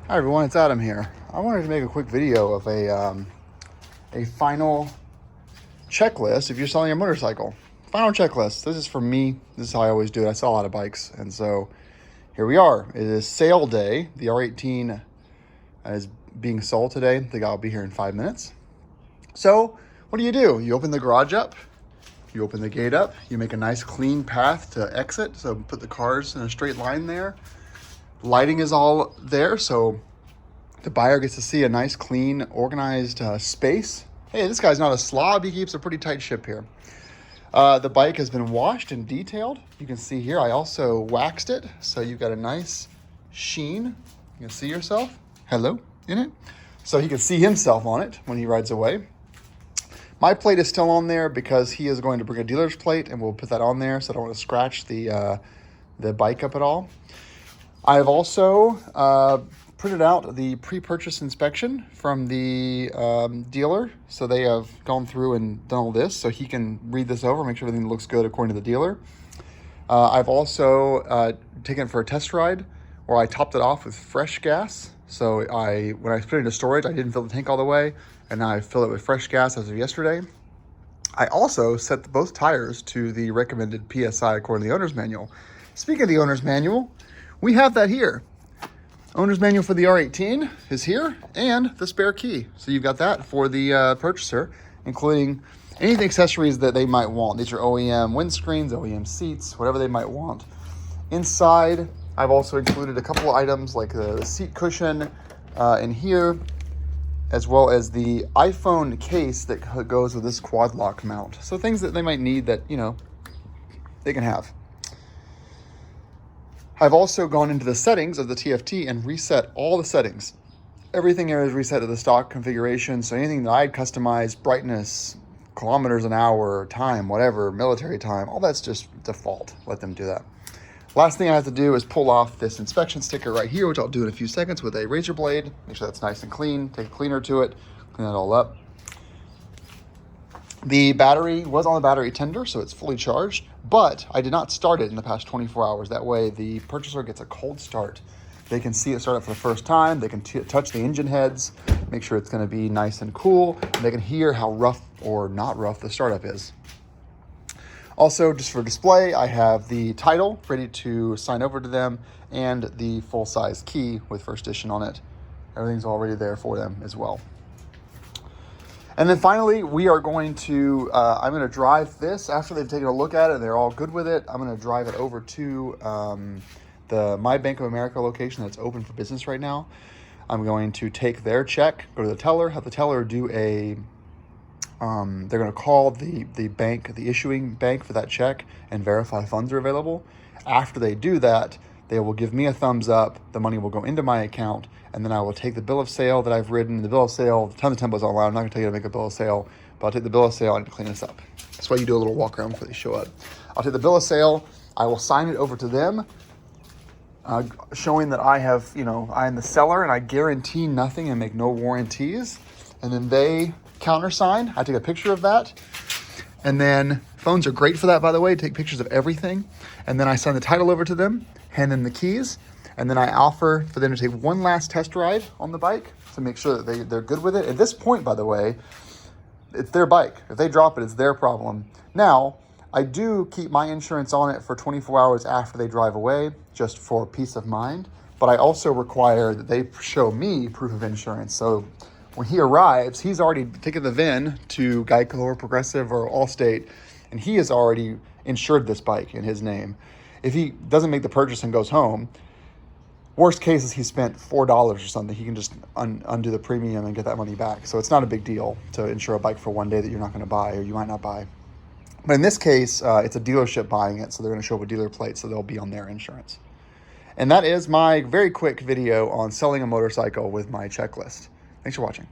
Hi everyone, it's Adam here. I wanted to make a quick video of a final checklist if you're selling a motorcycle. Final checklist. This is for me. This is how I always do it. I sell a lot of bikes, and so here we are. It is sale day. The R18 is being sold today. I think I'll be here in 5 minutes. So what do? You open the garage up, you open the gate up, you make a nice clean path to exit. So put the cars in a straight line there. Lighting is all there, so the buyer gets to see a nice, clean, organized space. Hey, this guy's not a slob. He keeps a pretty tight ship here. The bike has been washed and detailed. You can see here, I also waxed it, so you've got a nice sheen. You can see yourself, hello, in it. So he can see himself on it when he rides away. My plate is still on there because he is going to bring a dealer's plate, and we'll put that on there, so I don't want to scratch the bike up at all. I've also printed out the pre-purchase inspection from the dealer. So they have gone through and done all this, so he can read this over, make sure everything looks good according to the dealer. I've also taken it for a test ride where I topped it off with fresh gas. So when I put it into storage, I didn't fill the tank all the way, and now I fill it with fresh gas as of yesterday. I also set both tires to the recommended PSI according to the owner's manual. Speaking of the owner's manual, we have that here. Owner's manual for the R18 is here, and the spare key. So you've got that for the purchaser, including any of the accessories that they might want. These are OEM windscreens, OEM seats, whatever they might want. Inside, I've also included a couple of items like the seat cushion in here, as well as the iPhone case that goes with this quad lock mount. So things that they might need that, they can have. I've also gone into the settings of the TFT and reset all the settings. Everything here is reset to the stock configuration, so anything that I'd customize, brightness, kilometers an hour, time, whatever, military time, all that's just default. Let them do that. Last thing I have to do is pull off this inspection sticker right here, which I'll do in a few seconds with a razor blade. Make sure that's nice and clean, take a cleaner to it, clean that all up. The battery was on the battery tender, so it's fully charged, but I did not start it in the past 24 hours. That way the purchaser gets a cold start. They can see it start up for the first time. They can touch the engine heads, make sure it's going to be nice and cool, and they can hear how rough or not rough the startup is. Also, just for display, I have the title ready to sign over to them and the full-size key with first edition on it. Everything's already there for them as well. And then finally, we are going to, I'm going to drive this after they've taken a look at it and they're all good with it. I'm going to drive it over to the My Bank of America location that's open for business right now. I'm going to take their check, go to the teller, have the teller do they're going to call the bank, the issuing bank for that check and verify funds are available. After they do that, they will give me a thumbs up. The money will go into my account, and then I will take the bill of sale that I've written. The bill of sale, tons of templates online. I'm not going to tell you to make a bill of sale, but I'll take the bill of sale and clean this up. That's why you do a little walk around before they show up. I'll take the bill of sale. I will sign it over to them, showing that I have, I am the seller and I guarantee nothing and make no warranties. And then they countersign. I take a picture of that. And then phones are great for that, by the way. Take pictures of everything. And then I send the title over to them, hand them the keys, and then I offer for them to take one last test ride on the bike to make sure that they're good with it. At this point, by the way, it's their bike. If they drop it, it's their problem. Now, I do keep my insurance on it for 24 hours after they drive away, just for peace of mind. But I also require that they show me proof of insurance. So when he arrives, he's already taken the VIN to Geico or Progressive or Allstate, and he has already insured this bike in his name. If he doesn't make the purchase and goes home, worst case is he spent $4 or something. He can just undo the premium and get that money back. So it's not a big deal to insure a bike for one day that you're not going to buy or you might not buy. But in this case, it's a dealership buying it, so they're going to show up a dealer plate, so they'll be on their insurance. And that is my very quick video on selling a motorcycle with my checklist. Thanks for watching.